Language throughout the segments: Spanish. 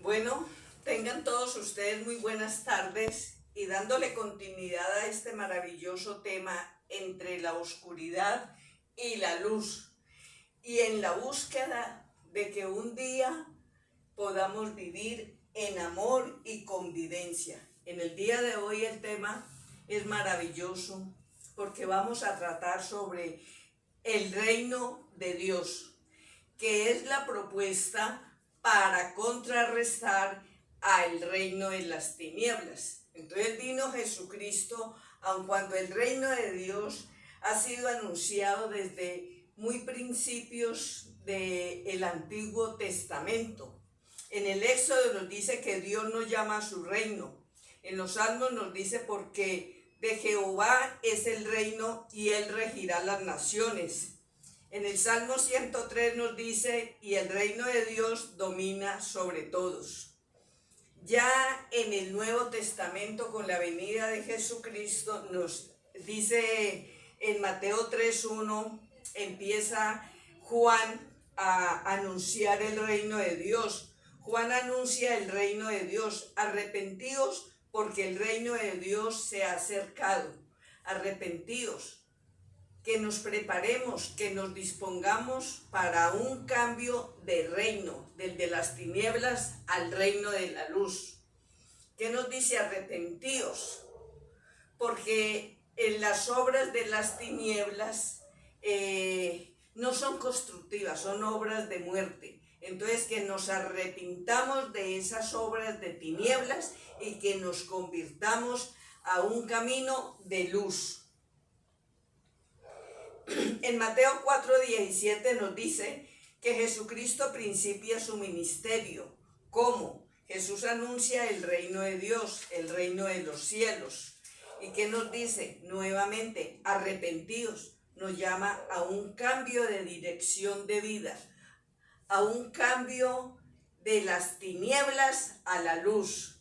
Bueno, tengan todos ustedes muy buenas tardes y dándole continuidad a este maravilloso tema entre la oscuridad y la luz, y en la búsqueda de que un día podamos vivir en amor y convivencia. En el día de hoy el tema es maravilloso porque vamos a tratar sobre el reino de Dios, que es la propuesta para contrarrestar al reino de las tinieblas. Entonces vino Jesucristo, aun cuando el reino de Dios ha sido anunciado desde muy principios del Antiguo Testamento. En el Éxodo nos dice que Dios nos llama a su reino. En los Salmos nos dice porque de Jehová es el reino y él regirá las naciones. En el Salmo 103 nos dice, y el reino de Dios domina sobre todos. Ya en el Nuevo Testamento, con la venida de Jesucristo, nos dice en Mateo 3:1, empieza Juan a anunciar el reino de Dios. Juan anuncia el reino de Dios. Arrepentíos porque el reino de Dios se ha acercado. Arrepentíos. Que nos preparemos, que nos dispongamos para un cambio de reino, del de las tinieblas al reino de la luz. ¿Qué nos dice? Arrepentíos, porque en las obras de las tinieblas no son constructivas, son obras de muerte. Entonces, que nos arrepintamos de esas obras de tinieblas y que nos convirtamos a un camino de luz. En Mateo 4:17 nos dice que Jesucristo principia su ministerio. ¿Cómo? Jesús anuncia el reino de Dios, el reino de los cielos. ¿Y qué nos dice? Nuevamente, arrepentidos. Nos llama a un cambio de dirección de vida, a un cambio de las tinieblas a la luz,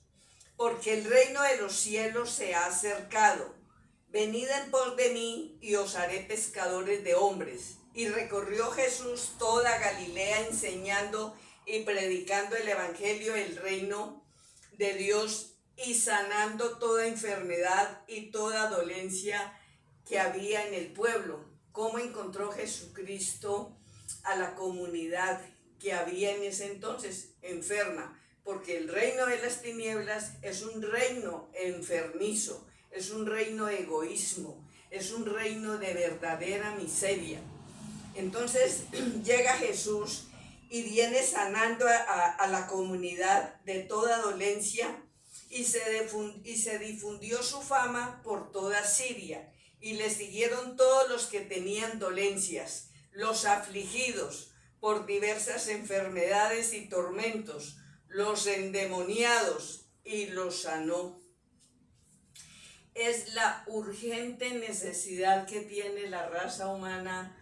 porque el reino de los cielos se ha acercado. Venid en pos de mí y os haré pescadores de hombres. Y recorrió Jesús toda Galilea enseñando y predicando el evangelio del reino de Dios y sanando toda enfermedad y toda dolencia que había en el pueblo. ¿Cómo encontró Jesucristo a la comunidad que había en ese entonces? Enferma, porque el reino de las tinieblas es un reino enfermizo. Es un reino de egoísmo, es un reino de verdadera miseria. Entonces llega Jesús y viene sanando a la comunidad de toda dolencia y se difundió su fama por toda Siria y le siguieron todos los que tenían dolencias, los afligidos por diversas enfermedades y tormentos, los endemoniados, y los sanó. Es la urgente necesidad que tiene la raza humana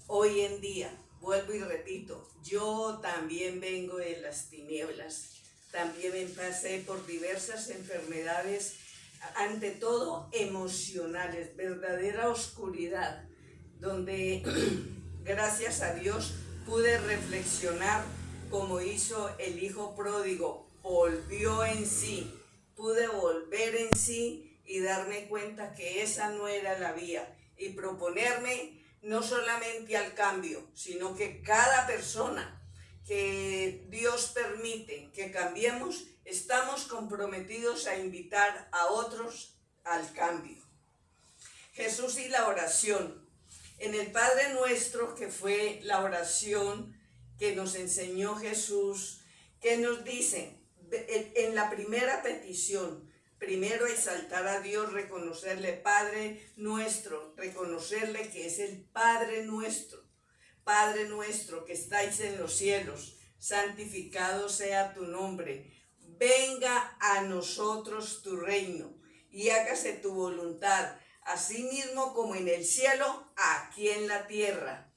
hoy en día. Vuelvo y repito, yo también vengo de las tinieblas, también me pasé por diversas enfermedades, ante todo emocionales, verdadera oscuridad, donde gracias a Dios pude reflexionar como hizo el hijo pródigo, volvió en sí, pude volver en sí y darme cuenta que esa no era la vía y proponerme no solamente al cambio, sino que cada persona que Dios permite que cambiemos, estamos comprometidos a invitar a otros al cambio. Jesús y la oración. En el Padre Nuestro, que fue la oración que nos enseñó Jesús, que nos dice en la primera petición, primero exaltar a Dios, reconocerle Padre nuestro, reconocerle que es el Padre nuestro que estáis en los cielos, santificado sea tu nombre, venga a nosotros tu reino y hágase tu voluntad, así mismo como en el cielo, aquí en la tierra.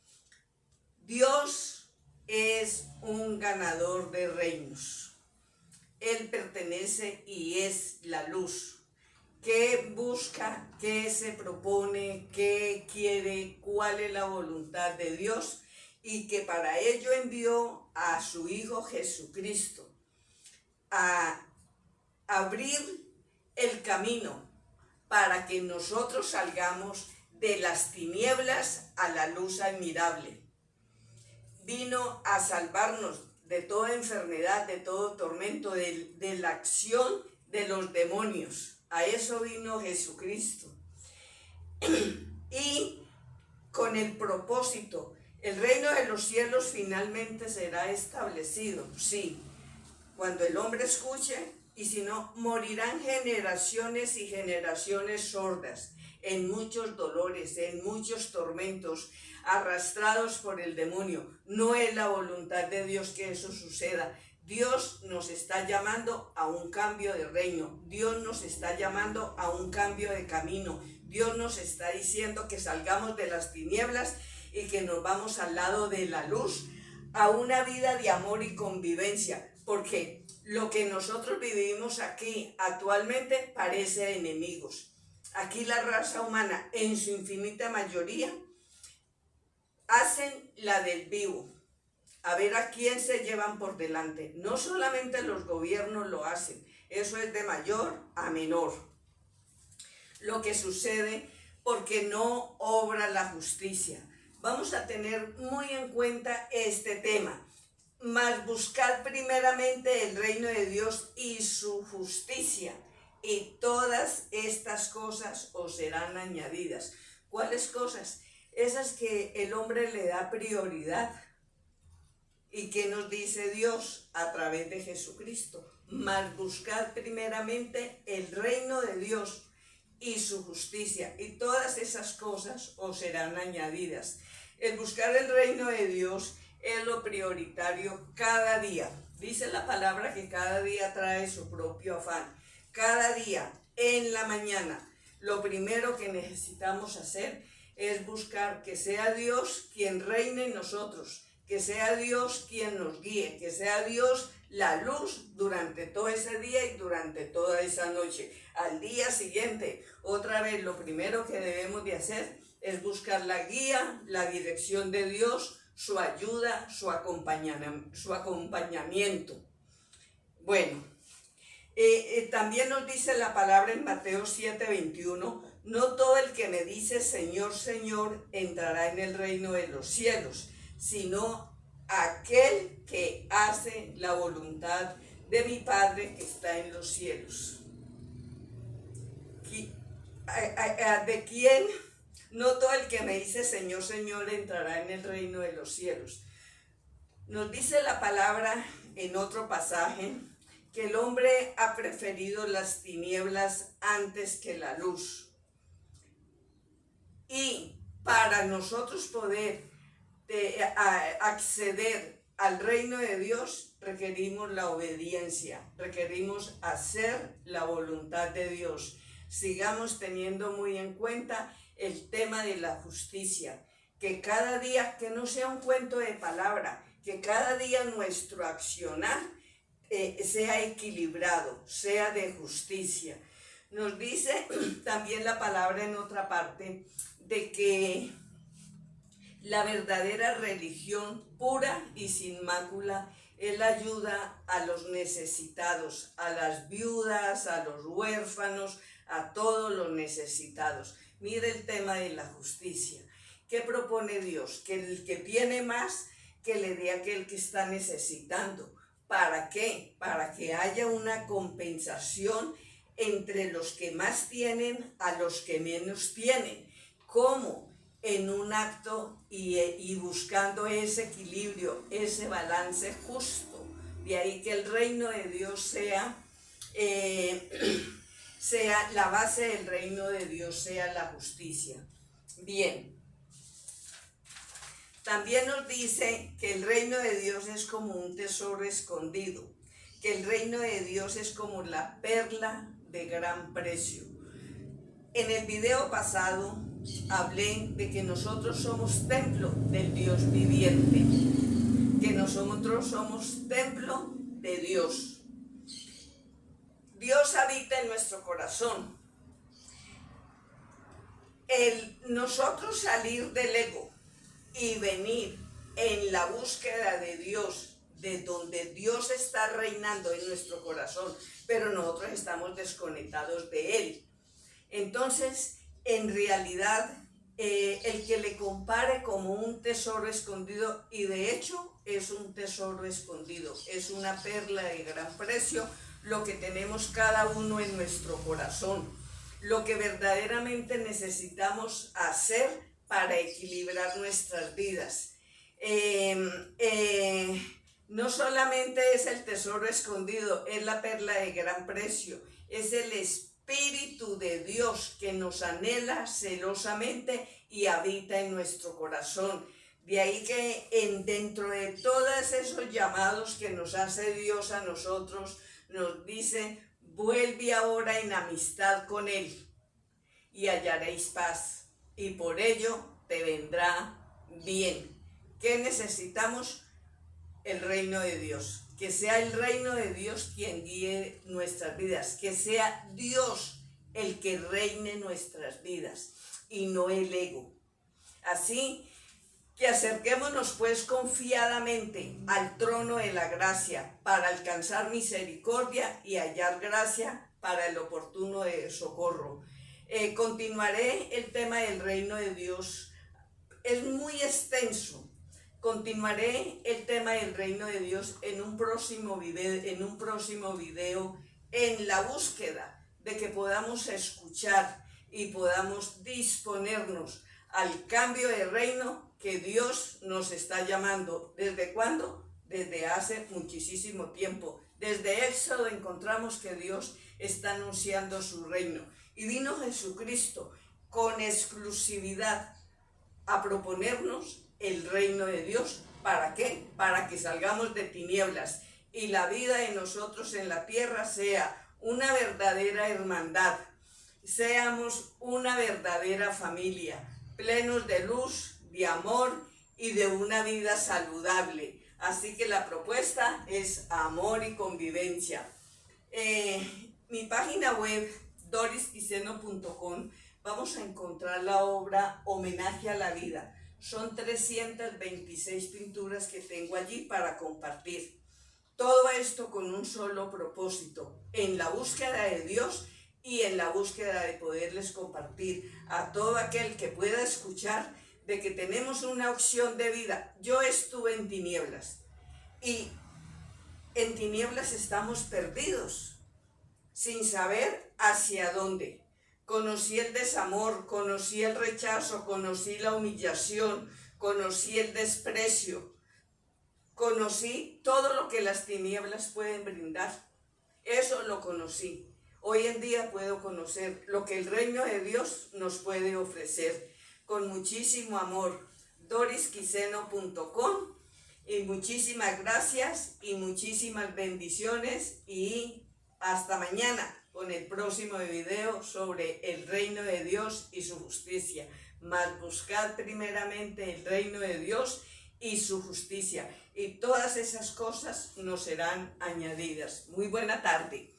Dios es un ganador de reinos. Él pertenece y es la luz. ¿Qué busca? ¿Qué se propone? ¿Qué quiere? ¿Cuál es la voluntad de Dios? Y que para ello envió a su Hijo Jesucristo. a abrir el camino para que nosotros salgamos de las tinieblas a la luz admirable. Vino a salvarnos de toda enfermedad, de todo tormento, de la acción de los demonios. A eso vino Jesucristo. Y con el propósito, el reino de los cielos finalmente será establecido. Sí, cuando el hombre escuche, y si no, morirán generaciones y generaciones sordas, en muchos dolores, en muchos tormentos, arrastrados por el demonio. No es la voluntad de Dios que eso suceda. Dios nos está llamando a un cambio de reino. Dios nos está llamando a un cambio de camino. Dios nos está diciendo que salgamos de las tinieblas y que nos vamos al lado de la luz, a una vida de amor y convivencia. Porque lo que nosotros vivimos aquí actualmente parece enemigos. Aquí la raza humana, en su infinita mayoría, hacen la del vivo. A ver a quién se llevan por delante. No solamente los gobiernos lo hacen, eso es de mayor a menor. Lo que sucede porque no obra la justicia. Vamos a tener muy en cuenta este tema. Mas buscad primeramente el reino de Dios y su justicia, y todas estas cosas os serán añadidas. ¿Cuáles cosas? Esas que el hombre le da prioridad. ¿Y qué nos dice Dios a través de Jesucristo? Mas buscad primeramente el reino de Dios y su justicia, y todas esas cosas os serán añadidas. El buscar el reino de Dios es lo prioritario cada día. Dice la palabra que cada día trae su propio afán. Cada día, en la mañana, lo primero que necesitamos hacer es buscar que sea Dios quien reine en nosotros, que sea Dios quien nos guíe, que sea Dios la luz durante todo ese día y durante toda esa noche. Al día siguiente, otra vez, lo primero que debemos de hacer es buscar la guía, la dirección de Dios, su ayuda, su acompañamiento. Bueno, también nos dice la palabra en Mateo 7:21, no todo el que me dice Señor, Señor, entrará en el reino de los cielos, sino aquel que hace la voluntad de mi Padre que está en los cielos. ¿De quién? No todo el que me dice Señor, Señor entrará en el reino de los cielos. Nos dice la palabra en otro pasaje que el hombre ha preferido las tinieblas antes que la luz. Y para nosotros poder acceder al reino de Dios, requerimos la obediencia, requerimos hacer la voluntad de Dios. Sigamos teniendo muy en cuenta el tema de la justicia, que cada día, que no sea un cuento de palabra, que cada día nuestro accionar sea equilibrado, sea de justicia. Nos dice también la palabra en otra parte de que la verdadera religión pura y sin mácula es la ayuda a los necesitados, a las viudas, a los huérfanos, a todos los necesitados. Mire el tema de la justicia. ¿Qué propone Dios? Que el que tiene más, que le dé a aquel que está necesitando. ¿Para qué? Para que haya una compensación entre los que más tienen a los que menos tienen. ¿Cómo? En un acto y buscando ese equilibrio, ese balance justo. De ahí que el reino de Dios sea la base del reino de Dios, sea la justicia. Bien. También nos dice que el reino de Dios es como un tesoro escondido, que el reino de Dios es como la perla de gran precio. En el video pasado hablé de que nosotros somos templo del Dios viviente, que nosotros somos templo de Dios. Dios habita en nuestro corazón. El nosotros salir del ego y venir en la búsqueda de Dios de donde Dios está reinando en nuestro corazón, pero nosotros estamos desconectados de Él. Entonces, en realidad, el que le compare como un tesoro escondido, y de hecho es un tesoro escondido, es una perla de gran precio, lo que tenemos cada uno en nuestro corazón, lo que verdaderamente necesitamos hacer para equilibrar nuestras vidas. No solamente es el tesoro escondido, es la perla de gran precio, es el Espíritu de Dios que nos anhela celosamente y habita en nuestro corazón. De ahí que dentro de todos esos llamados que nos hace Dios a nosotros, nos dice: vuelve ahora en amistad con Él y hallaréis paz, y por ello te vendrá bien. ¿Qué necesitamos? El reino de Dios. Que sea el reino de Dios quien guíe nuestras vidas, que sea Dios el que reine nuestras vidas y no el ego. Así que acerquémonos pues confiadamente al trono de la gracia para alcanzar misericordia y hallar gracia para el oportuno socorro. Continuaré el tema del reino de Dios, es muy extenso. Continuaré el tema del reino de Dios en un próximo video, en la búsqueda de que podamos escuchar y podamos disponernos al cambio de reino que Dios nos está llamando. ¿Desde cuándo? Desde hace muchísimo tiempo. Desde Éxodo encontramos que Dios está anunciando su reino. Y vino Jesucristo con exclusividad a proponernos el reino de Dios. ¿Para qué? Para que salgamos de tinieblas y la vida de nosotros en la tierra sea una verdadera hermandad, seamos una verdadera familia, plenos de luz, de amor y de una vida saludable. Así que la propuesta es amor y convivencia. Mi página web, dorisquiseno.com, vamos a encontrar la obra Homenaje a la Vida. Son 326 pinturas que tengo allí para compartir. Todo esto con un solo propósito, en la búsqueda de Dios y en la búsqueda de poderles compartir a todo aquel que pueda escuchar de que tenemos una opción de vida. Yo estuve en tinieblas y en tinieblas estamos perdidos, sin saber hacia dónde. Conocí el desamor, conocí el rechazo, conocí la humillación, conocí el desprecio, conocí todo lo que las tinieblas pueden brindar. Eso lo conocí. Hoy en día puedo conocer lo que el reino de Dios nos puede ofrecer con muchísimo amor. dorisquiseno.com, y muchísimas gracias y muchísimas bendiciones, y hasta mañana con el próximo video sobre el reino de Dios y su justicia. Mas buscad primeramente el reino de Dios y su justicia, y todas esas cosas nos serán añadidas. Muy buena tarde.